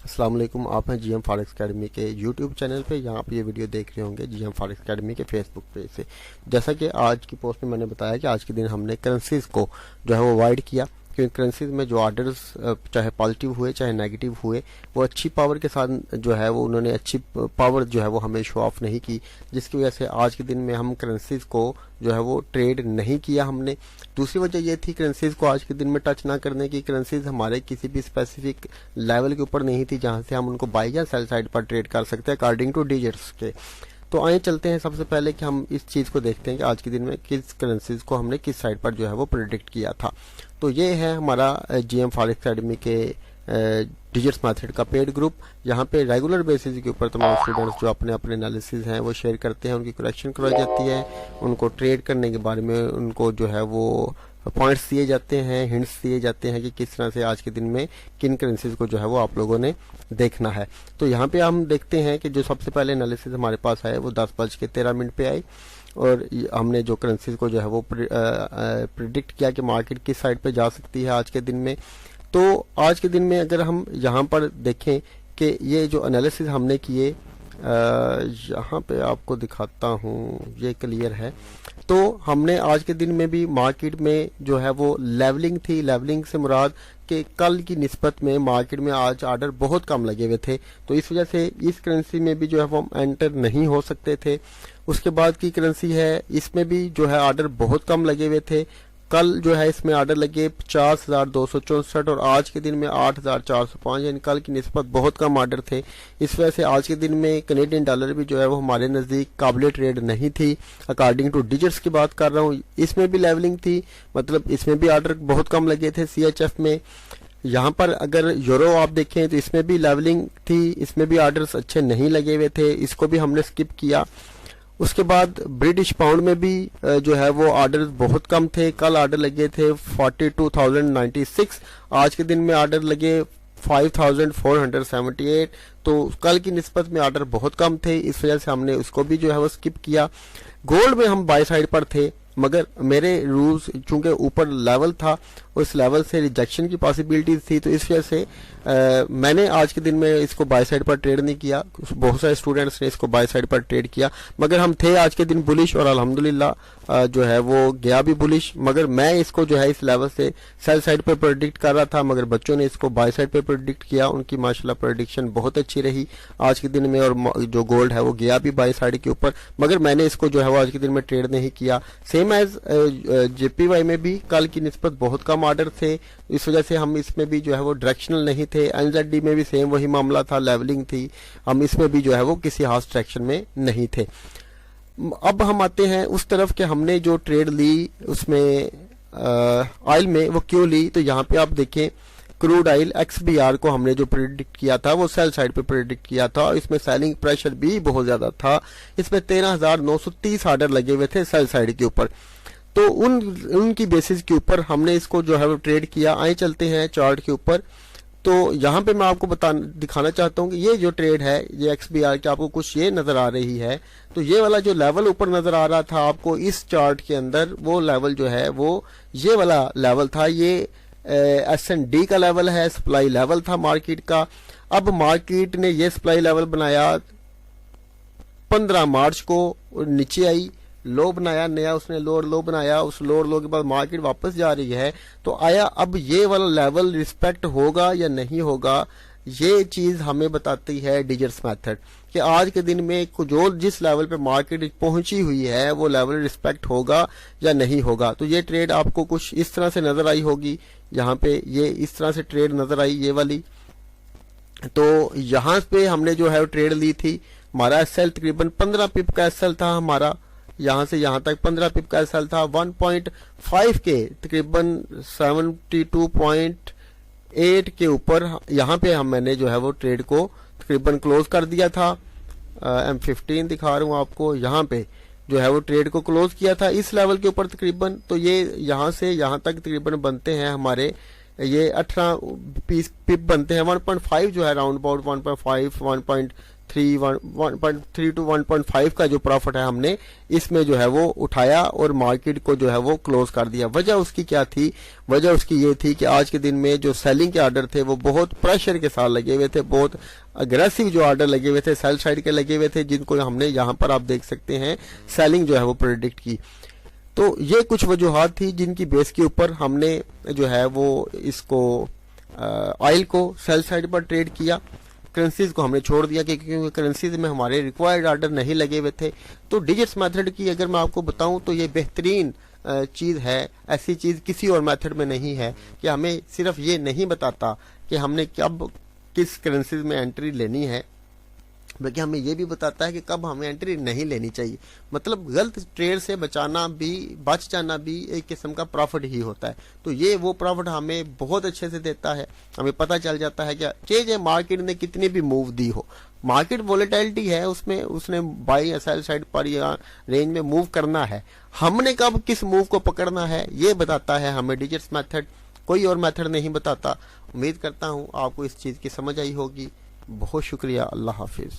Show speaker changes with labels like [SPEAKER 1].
[SPEAKER 1] अस्सलाम वालेकुम। आप हैं जीएम फॉरेक्स एकेडमी के यूट्यूब चैनल पे। यहाँ पे ये वीडियो देख रहे होंगे जीएम फॉरेक्स एकेडमी के फेसबुक पेज से। जैसा कि आज की पोस्ट में मैंने बताया कि आज के दिन हमने करेंसीज को जो है वो वाइड किया, क्योंकि करेंसीज में जो ऑर्डर्स चाहे पॉजिटिव हुए चाहे नेगेटिव हुए, वो अच्छी पावर के साथ जो है वो उन्होंने अच्छी पावर जो है वो हमें शो ऑफ नहीं की, जिसकी वजह से आज के दिन में हम करेंसीज को जो है वो ट्रेड नहीं किया हमने। दूसरी वजह ये थी करेंसीज को आज के दिन में टच ना करने की। करेंसीज हमारे किसी भी स्पेसिफिक लेवल के ऊपर नहीं थी जहां से हम उनको बाई या सेल साइड पर ट्रेड कर सकते हैं अकॉर्डिंग टू डिजिट्स के। तो आइए चलते हैं सबसे पहले कि हम इस चीज़ को देखते हैं कि आज के दिन में किस करेंसीज को हमने किस साइड पर जो है वो प्रेडिक्ट किया था। तो ये है हमारा जीएम फॉरेक्स एकेडमी के डिजिट्स मेथड का पेड ग्रुप। यहाँ पे रेगुलर बेसिस के ऊपर तमाम स्टूडेंट्स जो अपने अपने एनालिसिस हैं वो शेयर करते हैं, उनकी करेक्शन करवाई जाती है, उनको ट्रेड करने के बारे में उनको जो है वो पॉइंट्स दिए जाते हैं, हिंट्स दिए जाते हैं कि किस तरह से आज के दिन में किन करेंसीज को जो है वो आप लोगों ने देखना है। तो यहाँ पे हम देखते हैं कि जो सबसे पहले एनालिसिस हमारे पास आए वो 10:13 पे आई, और हमने जो करेंसीज को जो है वो प्रिडिक्ट किया कि मार्केट किस साइड पे जा सकती है आज के दिन में। तो आज के दिन में अगर हम यहाँ पर देखें कि ये जो एनालिसिस हमने किए, यहाँ पे आपको दिखाता हूँ, ये क्लियर है। तो हमने आज के दिन में भी मार्केट में जो है वो लेवलिंग थी। लेवलिंग से मुराद कि कल की निस्बत में मार्केट में आज ऑर्डर बहुत कम लगे हुए थे, तो इस वजह से इस करेंसी में भी जो है वो हम एंटर नहीं हो सकते थे। उसके बाद की करेंसी है, इसमें भी जो है ऑर्डर बहुत कम लगे हुए थे। कल जो है इसमें ऑर्डर लगे 50,264 और आज के दिन में 8,405, यानी कल की निस्बत बहुत कम ऑर्डर थे। इस वजह से आज के दिन में कनेडियन डॉलर भी जो है वो हमारे नज़दीक काबिल ट्रेड नहीं थी। अकॉर्डिंग टू डिजिट्स की बात कर रहा हूँ, इसमें भी लेवलिंग थी, मतलब इसमें भी ऑर्डर बहुत कम लगे थे CHF में। यहाँ पर अगर यूरो आप देखें तो इसमें भी लेवलिंग थी, इसमें भी ऑर्डर्स अच्छे नहीं लगे हुए थे, इसको भी हमने स्किप किया। उसके बाद ब्रिटिश पाउंड में भी जो है वो ऑर्डर बहुत कम थे। कल ऑर्डर लगे थे 42,096, आज के दिन में ऑर्डर लगे 5,478। तो कल की निस्बत में ऑर्डर बहुत कम थे, इस वजह से हमने उसको भी जो है वो स्किप किया। गोल्ड में हम बाय साइड पर थे, मगर मेरे रूल्स चूंकि ऊपर लेवल था, उस लेवल से रिजेक्शन की पॉसिबिलिटीज थी, तो इस वजह से मैंने आज के दिन में इसको बाय साइड पर ट्रेड नहीं किया। बहुत सारे स्टूडेंट्स ने इसको बाय साइड पर ट्रेड किया, मगर हम थे आज के दिन बुलिश और अल्हम्दुलिल्लाह जो है वो गया भी बुलिश। मगर मैं इसको जो है इस लेवल से सेल साइड पर प्रेडिक्ट कर रहा था, मगर बच्चों ने इसको बाय साइड पर प्रेडिक्ट किया, उनकी माशाल्लाह प्रेडिक्शन बहुत अच्छी रही आज के दिन में, और जो गोल्ड है वो गया भी बाय साइड के ऊपर, मगर मैंने इसको जो है वो आज के दिन में ट्रेड नहीं किया। सेम एज JPY में भी कल की निस्बत बहुत कम ऑर्डर थे, इस वजह से हम इसमें भी जो है वो डायरेक्शनल नहीं थे। NZD में भी सेम वही मामला था, लेवलिंग थी, हम इसमें भी जो है वो किसी खास डायरेक्शन में नहीं थे। अब हम आते हैं उस तरफ कि हमने जो ट्रेड ली उसमें ऑयल में वो क्यों ली। तो यहाँ पे आप देखें क्रूड ऑयल XBR को हमने जो प्रेडिक्ट किया था वो सेल साइड पे प्रेडिक्ट किया था, और इसमें सेलिंग प्रेशर भी बहुत ज्यादा था। इसमें 13,930 ऑर्डर लगे हुए थे सेल साइड के ऊपर, तो उनकी बेसिस के ऊपर हमने इसको जो है वो ट्रेड किया। आए चलते हैं चार्ट के ऊपर। तो यहाँ पे मैं आपको दिखाना चाहता हूँ कि ये जो ट्रेड है ये XBR की आपको कुछ ये नजर आ रही है, तो ये वाला जो लेवल ऊपर नजर आ रहा था आपको इस चार्ट के अंदर, वो लेवल जो है वो ये वाला लेवल था। ये S&D का लेवल है, सप्लाई लेवल था मार्केट का। अब मार्केट ने ये सप्लाई लेवल बनाया 15 मार्च को, नीचे आई, लो बनाया नया, उसने लोअर लो बनाया, उस लोअर लो के बाद मार्केट वापस जा रही है। तो आया अब ये वाला लेवल रिस्पेक्ट होगा या नहीं होगा, ये चीज हमें बताती है डिजिट्स मेथड कि आज के दिन में जो जिस लेवल पे मार्केट पहुंची हुई है वो लेवल रिस्पेक्ट होगा या नहीं होगा। तो ये ट्रेड आपको कुछ इस तरह से नजर आई होगी, यहाँ पे ये इस तरह से ट्रेड नजर आई ये वाली। तो यहाँ पे हमने जो है ट्रेड ली थी, हमारा SL तकरीबन 15 पिप का SL था हमारा, यहाँ से यहाँ तक 15 पिप का SL था। 1.5 के तकरीबन 72.8 के ऊपर यहाँ पे मैंने जो है वो ट्रेड को तकरीबन क्लोज कर दिया था। M15 दिखा रहा हूँ आपको, यहाँ पे जो है वो ट्रेड को क्लोज किया था इस लेवल के ऊपर तकरीबन। तो ये यहाँ से यहाँ तक तकरीबन बनते हैं हमारे ये 18 पिप बनते हैं। 1.5 जो है राउंड अबाउट 1.5 1.3 to 1.5 का जो प्रॉफिट है हमने इसमें जो है वो उठाया और मार्केट को जो है वो क्लोज कर दिया। वजह उसकी क्या थी? वजह उसकी ये थी कि आज के दिन में जो सेलिंग के ऑर्डर थे वो बहुत प्रेशर के साथ लगे हुए थे, बहुत अग्रेसिव जो ऑर्डर लगे हुए थे, सेल साइड के लगे हुए थे, जिनको हमने यहाँ पर आप देख सकते हैं सेलिंग जो है वो प्रेडिक्ट की। तो ये कुछ वजूहात थी जिनकी बेस के ऊपर हमने जो है वो इसको ऑयल को सेल साइड पर ट्रेड किया। करेंसीज को हमने छोड़ दिया क्योंकि करेंसीज में हमारे रिक्वायर्ड ऑर्डर नहीं लगे हुए थे। तो डिजिट्स मेथड की अगर मैं आपको बताऊं तो ये बेहतरीन चीज़ है। ऐसी चीज़ किसी और मेथड में नहीं है कि हमें सिर्फ ये नहीं बताता कि हमने कब किस करेंसीज में एंट्री लेनी है, बल्कि हमें ये भी बताता है कि कब हमें एंट्री नहीं लेनी चाहिए। मतलब गलत ट्रेड से बच जाना भी एक किस्म का प्रॉफिट ही होता है। तो ये वो प्रॉफिट हमें बहुत अच्छे से देता है। हमें पता चल जाता है कि चाहे मार्केट ने कितनी भी मूव दी हो, मार्केट वोलेटिलिटी है, उसमें उसने बाई या सेल साइड पर या रेंज में मूव करना है, हमने कब किस मूव को पकड़ना है ये बताता है हमें डिजिट्स मेथड, कोई और मेथड नहीं बताता। उम्मीद करता हूँ आपको इस चीज़ की समझ आई होगी। बहुत शुक्रिया। अल्लाह हाफिज।